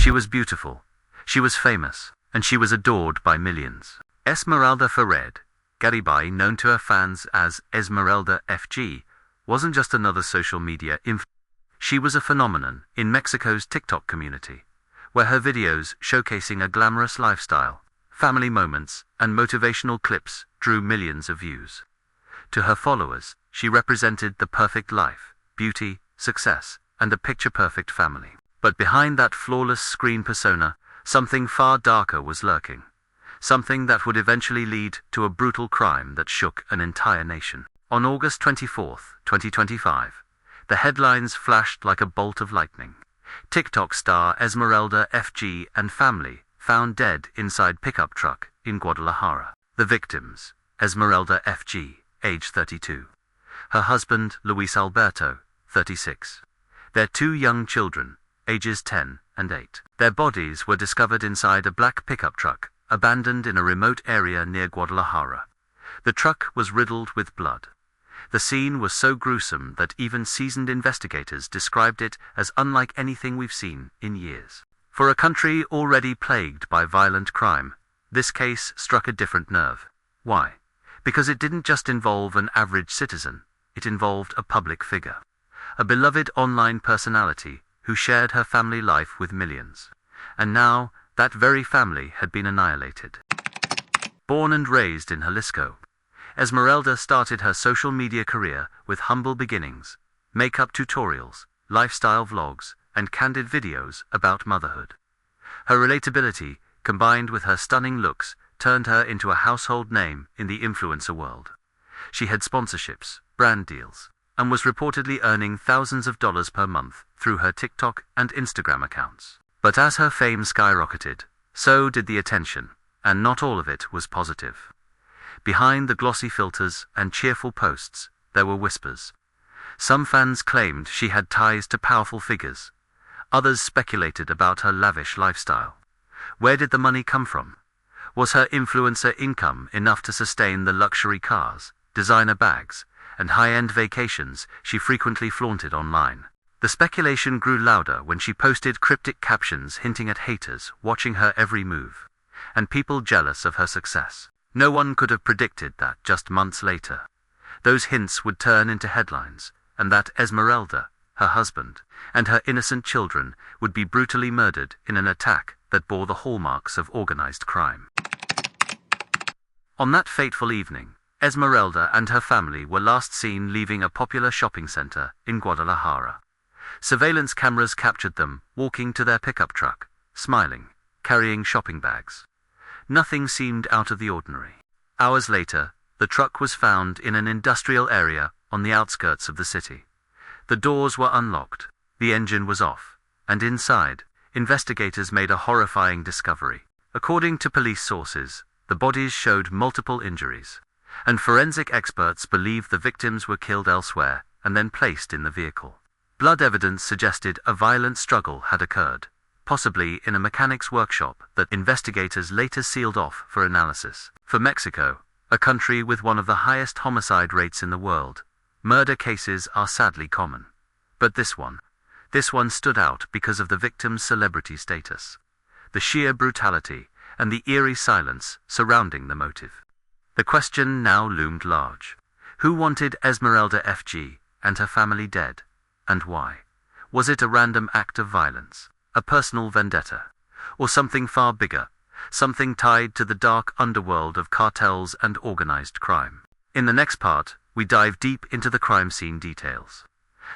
She was beautiful, she was famous, and she was adored by millions. Esmeralda FG, Garibai, known to her fans as Esmeralda FG, wasn't just another social media influencer. She was a phenomenon in Mexico's TikTok community, where her videos showcasing a glamorous lifestyle, family moments, and motivational clips drew millions of views. To her followers, she represented the perfect life, beauty, success, and a picture-perfect family. But behind that flawless screen persona, something far darker was lurking. Something that would eventually lead to a brutal crime that shook an entire nation. On August 24, 2025, the headlines flashed like a bolt of lightning. TikTok star Esmeralda FG and family found dead inside pickup truck in Guadalajara. The victims, Esmeralda FG, age 32. Her husband, Luis Alberto, 36. Their two young children, ages 10 and 8. Their bodies were discovered inside a black pickup truck, abandoned in a remote area near Guadalajara. The truck was riddled with blood. The scene was so gruesome that even seasoned investigators described it as unlike anything we've seen in years. For a country already plagued by violent crime, this case struck a different nerve. Why? Because it didn't just involve an average citizen, it involved a public figure. A beloved online personality who shared her family life with millions. And now, that very family had been annihilated. Born and raised in Jalisco, Esmeralda started her social media career with humble beginnings, makeup tutorials, lifestyle vlogs, and candid videos about motherhood. Her relatability, combined with her stunning looks, turned her into a household name in the influencer world. She had sponsorships, brand deals, and was reportedly earning thousands of dollars per month through her TikTok and Instagram accounts. But as her fame skyrocketed, so did the attention, and not all of it was positive. Behind the glossy filters and cheerful posts, there were whispers. Some fans claimed she had ties to powerful figures. Others speculated about her lavish lifestyle. Where did the money come from? Was her influencer income enough to sustain the luxury cars, designer bags, and high-end vacations she frequently flaunted online? The speculation grew louder when she posted cryptic captions hinting at haters watching her every move, and people jealous of her success. No one could have predicted that just months later, those hints would turn into headlines, and that Esmeralda, her husband, and her innocent children would be brutally murdered in an attack that bore the hallmarks of organized crime. On that fateful evening, Esmeralda and her family were last seen leaving a popular shopping center in Guadalajara. Surveillance cameras captured them walking to their pickup truck, smiling, carrying shopping bags. Nothing seemed out of the ordinary. Hours later, the truck was found in an industrial area on the outskirts of the city. The doors were unlocked, the engine was off, and inside, investigators made a horrifying discovery. According to police sources, the bodies showed multiple injuries, and forensic experts believe the victims were killed elsewhere and then placed in the vehicle. Blood evidence suggested a violent struggle had occurred, possibly in a mechanic's workshop that investigators later sealed off for analysis. For Mexico, a country with one of the highest homicide rates in the world, murder cases are sadly common. But this one stood out because of the victim's celebrity status, the sheer brutality, and the eerie silence surrounding the motive. The question now loomed large. Who wanted Esmeralda FG and her family dead, and why? Was it a random act of violence, a personal vendetta, or something far bigger, something tied to the dark underworld of cartels and organized crime? In the next part, we dive deep into the crime scene details,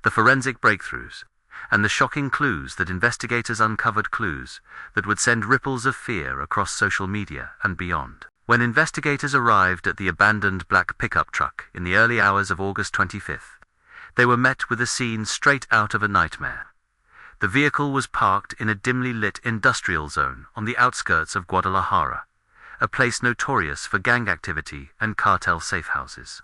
the forensic breakthroughs, and the shocking clues that investigators uncovered, clues that would send ripples of fear across social media and beyond. When investigators arrived at the abandoned black pickup truck in the early hours of August 25th, they were met with a scene straight out of a nightmare. The vehicle was parked in a dimly lit industrial zone on the outskirts of Guadalajara, a place notorious for gang activity and cartel safehouses.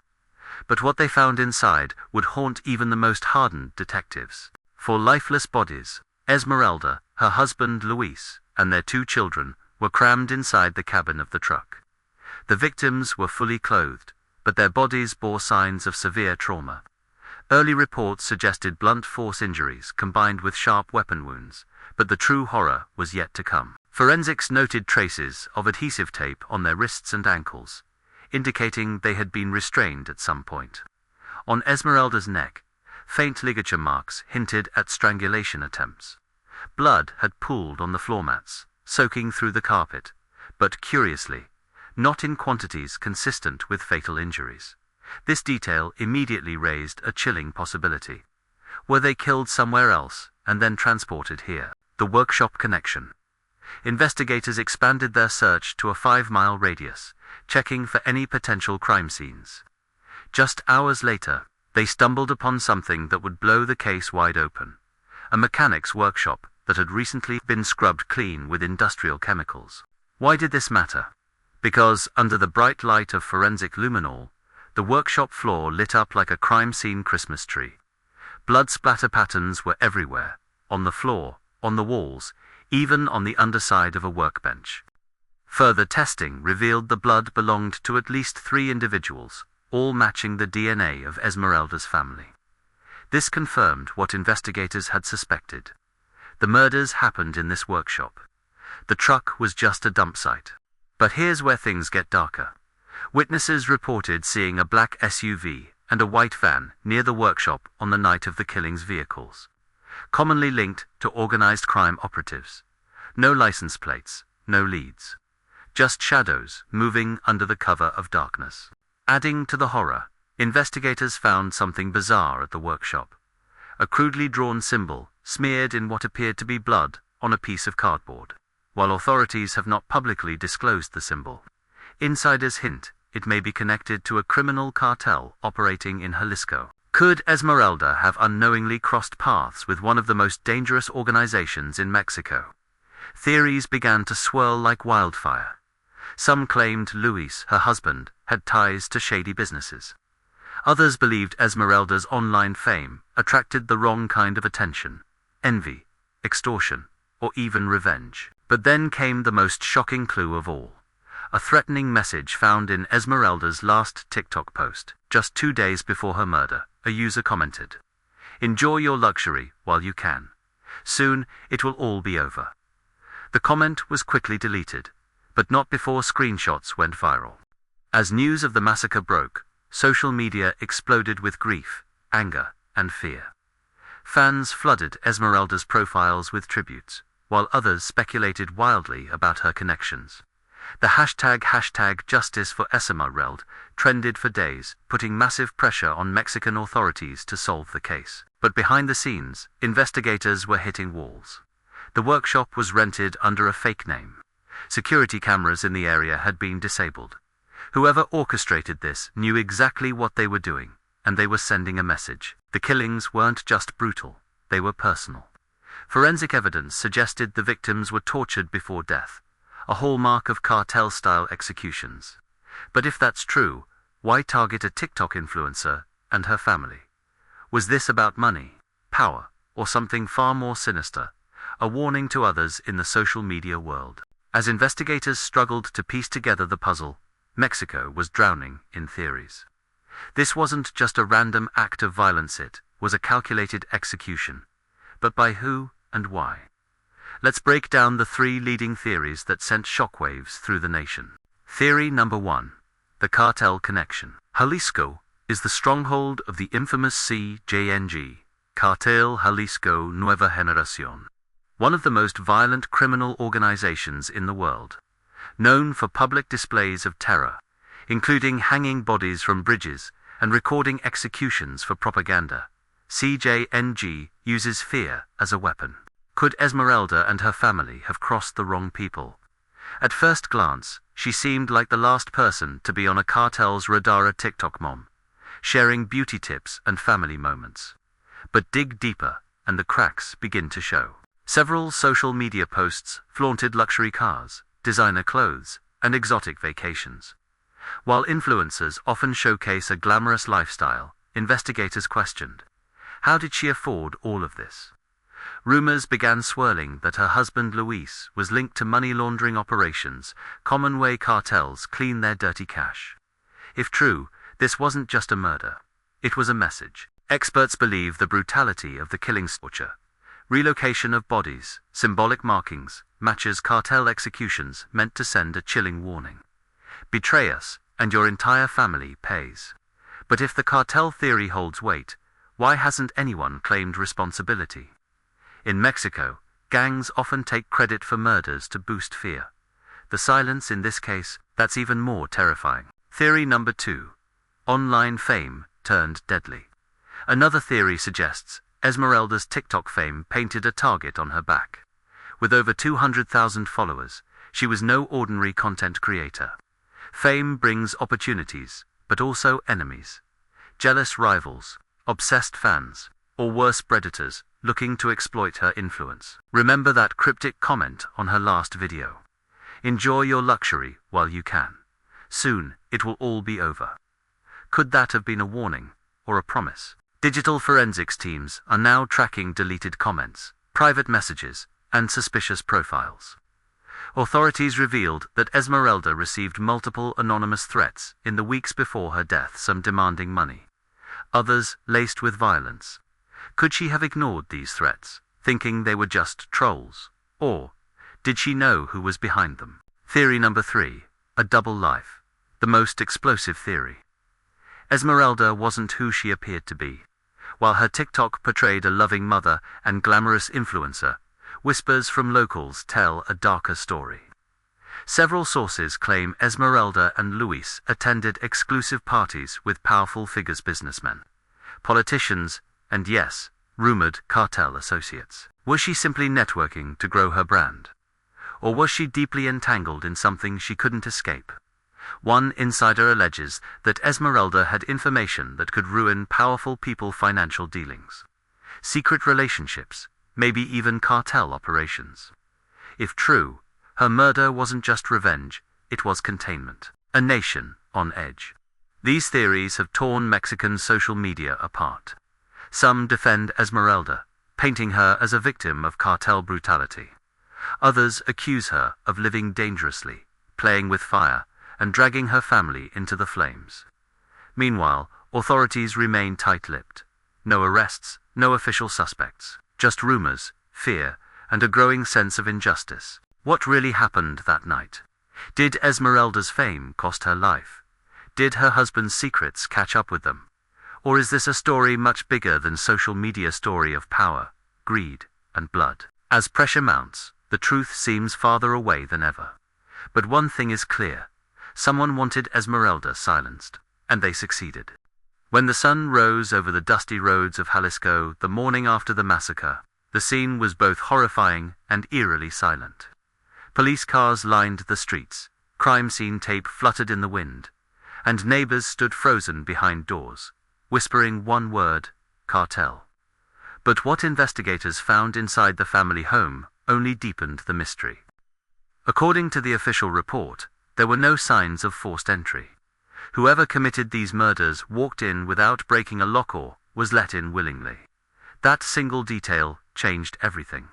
But what they found inside would haunt even the most hardened detectives. 4 lifeless bodies, Esmeralda, her husband Luis, and their 2 children, were crammed inside the cabin of the truck. The victims were fully clothed, but their bodies bore signs of severe trauma. Early reports suggested blunt force injuries combined with sharp weapon wounds, but the true horror was yet to come. Forensics noted traces of adhesive tape on their wrists and ankles, indicating they had been restrained at some point. On Esmeralda's neck, faint ligature marks hinted at strangulation attempts. Blood had pooled on the floor mats, soaking through the carpet, but curiously, not in quantities consistent with fatal injuries. This detail immediately raised a chilling possibility. Were they killed somewhere else and then transported here? The workshop connection. Investigators expanded their search to a 5-mile radius, checking for any potential crime scenes. Just hours later, they stumbled upon something that would blow the case wide open. A mechanic's workshop that had recently been scrubbed clean with industrial chemicals. Why did this matter? Because, under the bright light of forensic luminol, the workshop floor lit up like a crime scene Christmas tree. Blood splatter patterns were everywhere, on the floor, on the walls, even on the underside of a workbench. Further testing revealed the blood belonged to at least 3 individuals, all matching the DNA of Esmeralda's family. This confirmed what investigators had suspected. The murders happened in this workshop. The truck was just a dump site. But here's where things get darker. Witnesses reported seeing a black SUV and a white van near the workshop on the night of the killings' vehicles, commonly linked to organized crime operatives. No license plates, no leads. Just shadows moving under the cover of darkness. Adding to the horror, investigators found something bizarre at the workshop. A crudely drawn symbol, smeared in what appeared to be blood, on a piece of cardboard. While authorities have not publicly disclosed the symbol, insiders hint it may be connected to a criminal cartel operating in Jalisco. Could Esmeralda have unknowingly crossed paths with one of the most dangerous organizations in Mexico? Theories began to swirl like wildfire. Some claimed Luis, her husband, had ties to shady businesses. Others believed Esmeralda's online fame attracted the wrong kind of attention: envy, extortion, or even revenge. But then came the most shocking clue of all. A threatening message found in Esmeralda's last TikTok post. Just 2 days before her murder, a user commented, "Enjoy your luxury while you can. Soon, it will all be over." The comment was quickly deleted, but not before screenshots went viral. As news of the massacre broke, social media exploded with grief, anger, and fear. Fans flooded Esmeralda's profiles with tributes, while others speculated wildly about her connections. The hashtag Justice for Esmeralda trended for days, putting massive pressure on Mexican authorities to solve the case. But behind the scenes, investigators were hitting walls. The workshop was rented under a fake name. Security cameras in the area had been disabled. Whoever orchestrated this knew exactly what they were doing, and they were sending a message. The killings weren't just brutal, they were personal. Forensic evidence suggested the victims were tortured before death, a hallmark of cartel-style executions. But if that's true, why target a TikTok influencer and her family? Was this about money, power, or something far more sinister, a warning to others in the social media world? As investigators struggled to piece together the puzzle, Mexico was drowning in theories. This wasn't just a random act of violence, it was a calculated execution. But by who and why? Let's break down the 3 leading theories that sent shockwaves through the nation. Theory number 1. The cartel connection. Jalisco is the stronghold of the infamous CJNG, Cartel Jalisco Nueva Generación, one of the most violent criminal organizations in the world, known for public displays of terror, including hanging bodies from bridges and recording executions for propaganda. CJNG uses fear as a weapon. Could Esmeralda and her family have crossed the wrong people? At first glance, she seemed like the last person to be on a cartel's radar. A TikTok mom, sharing beauty tips and family moments. But dig deeper, and the cracks begin to show. Several social media posts flaunted luxury cars, designer clothes, and exotic vacations. While influencers often showcase a glamorous lifestyle, investigators questioned, how did she afford all of this? Rumors began swirling that her husband Luis was linked to money laundering operations, common way cartels clean their dirty cash. If true, this wasn't just a murder. It was a message. Experts believe the brutality of the killing torture, relocation of bodies, symbolic markings, matches cartel executions meant to send a chilling warning. Betray us, and your entire family pays. But if the cartel theory holds weight, why hasn't anyone claimed responsibility? In Mexico, gangs often take credit for murders to boost fear. The silence in this case, that's even more terrifying. Theory number 2. Online fame turned deadly. Another theory suggests Esmeralda's TikTok fame painted a target on her back. With over 200,000 followers, she was no ordinary content creator. Fame brings opportunities, but also enemies. Jealous rivals, obsessed fans, or worse predators looking to exploit her influence. Remember that cryptic comment on her last video. Enjoy your luxury while you can. Soon, it will all be over. Could that have been a warning, or a promise? Digital forensics teams are now tracking deleted comments, private messages, and suspicious profiles. Authorities revealed that Esmeralda received multiple anonymous threats in the weeks before her death, some demanding money, others laced with violence. Could she have ignored these threats, thinking they were just trolls? Or did she know who was behind them? Theory number 3. A double life. The most explosive theory. Esmeralda wasn't who she appeared to be. While her TikTok portrayed a loving mother and glamorous influencer, whispers from locals tell a darker story. Several sources claim Esmeralda and Luis attended exclusive parties with powerful figures, businessmen, politicians, and yes, rumored cartel associates. Was she simply networking to grow her brand? Or was she deeply entangled in something she couldn't escape? One insider alleges that Esmeralda had information that could ruin powerful people's financial dealings, secret relationships, maybe even cartel operations. If true, her murder wasn't just revenge, it was containment. A nation on edge. These theories have torn Mexican social media apart. Some defend Esmeralda, painting her as a victim of cartel brutality. Others accuse her of living dangerously, playing with fire, and dragging her family into the flames. Meanwhile, authorities remain tight-lipped. No arrests, no official suspects. Just rumors, fear, and a growing sense of injustice. What really happened that night? Did Esmeralda's fame cost her life? Did her husband's secrets catch up with them? Or is this a story much bigger than social media story of power, greed, and blood? As pressure mounts, the truth seems farther away than ever. But one thing is clear. Someone wanted Esmeralda silenced, and they succeeded. When the sun rose over the dusty roads of Jalisco the morning after the massacre, the scene was both horrifying and eerily silent. Police cars lined the streets, crime scene tape fluttered in the wind, and neighbors stood frozen behind doors, whispering one word: cartel. But what investigators found inside the family home only deepened the mystery. According to the official report, there were no signs of forced entry. Whoever committed these murders walked in without breaking a lock or was let in willingly. That single detail changed everything.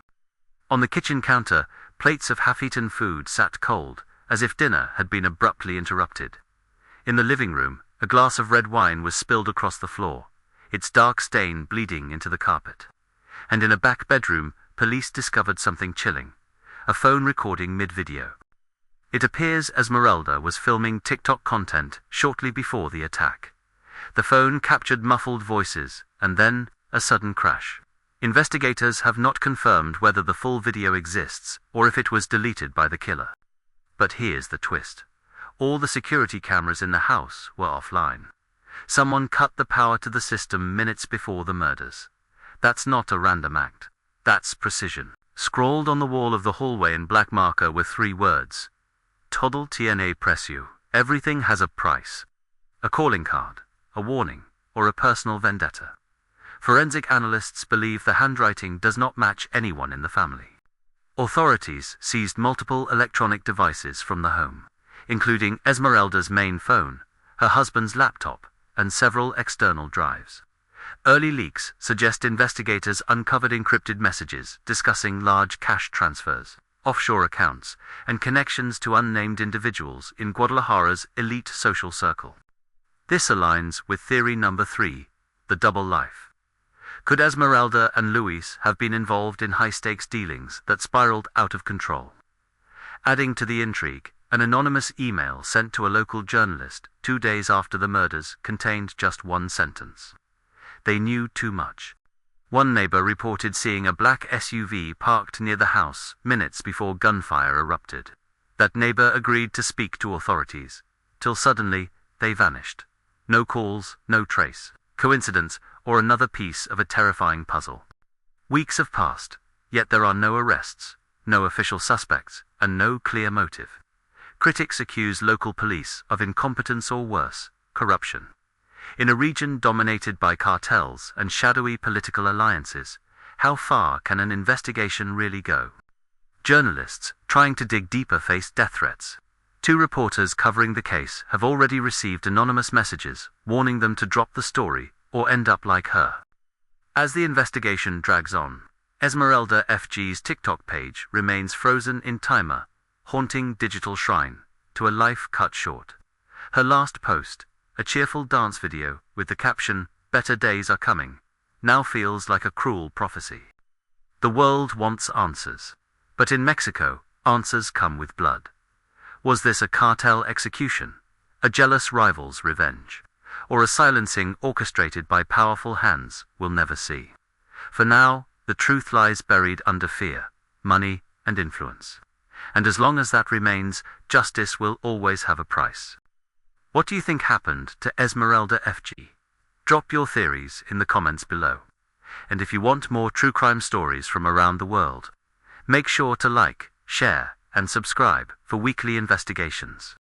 On the kitchen counter, plates of half-eaten food sat cold, as if dinner had been abruptly interrupted. In the living room, a glass of red wine was spilled across the floor, its dark stain bleeding into the carpet. And in a back bedroom, police discovered something chilling: a phone recording mid-video. It appears Esmeralda was filming TikTok content shortly before the attack. The phone captured muffled voices, and then a sudden crash. Investigators have not confirmed whether the full video exists or if it was deleted by the killer. But here's the twist. All the security cameras in the house were offline. Someone cut the power to the system minutes before the murders. That's not a random act. That's precision. Scrawled on the wall of the hallway in black marker were 3 words: Todo tiene precio. Everything has a price. A calling card, a warning, or a personal vendetta. Forensic analysts believe the handwriting does not match anyone in the family. Authorities seized multiple electronic devices from the home, including Esmeralda's main phone, her husband's laptop, and several external drives. Early leaks suggest investigators uncovered encrypted messages discussing large cash transfers, offshore accounts, and connections to unnamed individuals in Guadalajara's elite social circle. This aligns with theory number 3, the the double life. Could Esmeralda and Luis have been involved in high-stakes dealings that spiraled out of control? Adding to the intrigue, an anonymous email sent to a local journalist 2 days after the murders contained just one sentence. They knew too much. One neighbor reported seeing a black SUV parked near the house minutes before gunfire erupted. That neighbor agreed to speak to authorities, till suddenly they vanished. No calls, no trace. Coincidence, or another piece of a terrifying puzzle. Weeks have passed, yet there are no arrests, no official suspects, and no clear motive. Critics accuse local police of incompetence or worse, corruption. In a region dominated by cartels and shadowy political alliances, how far can an investigation really go? Journalists trying to dig deeper face death threats. 2 reporters covering the case have already received anonymous messages warning them to drop the story or end up like her. As the investigation drags on, Esmeralda FG's TikTok page remains frozen in timer, haunting digital shrine to a life cut short. Her last post, a cheerful dance video with the caption, "Better days are coming," now feels like a cruel prophecy. The world wants answers. But in Mexico, answers come with blood. Was this a cartel execution, a jealous rival's revenge, or a silencing orchestrated by powerful hands we'll never see? For now, the truth lies buried under fear, money, and influence. And as long as that remains, justice will always have a price. What do you think happened to Esmeralda FG? Drop your theories in the comments below. And if you want more true crime stories from around the world, make sure to like, share, and subscribe for weekly investigations.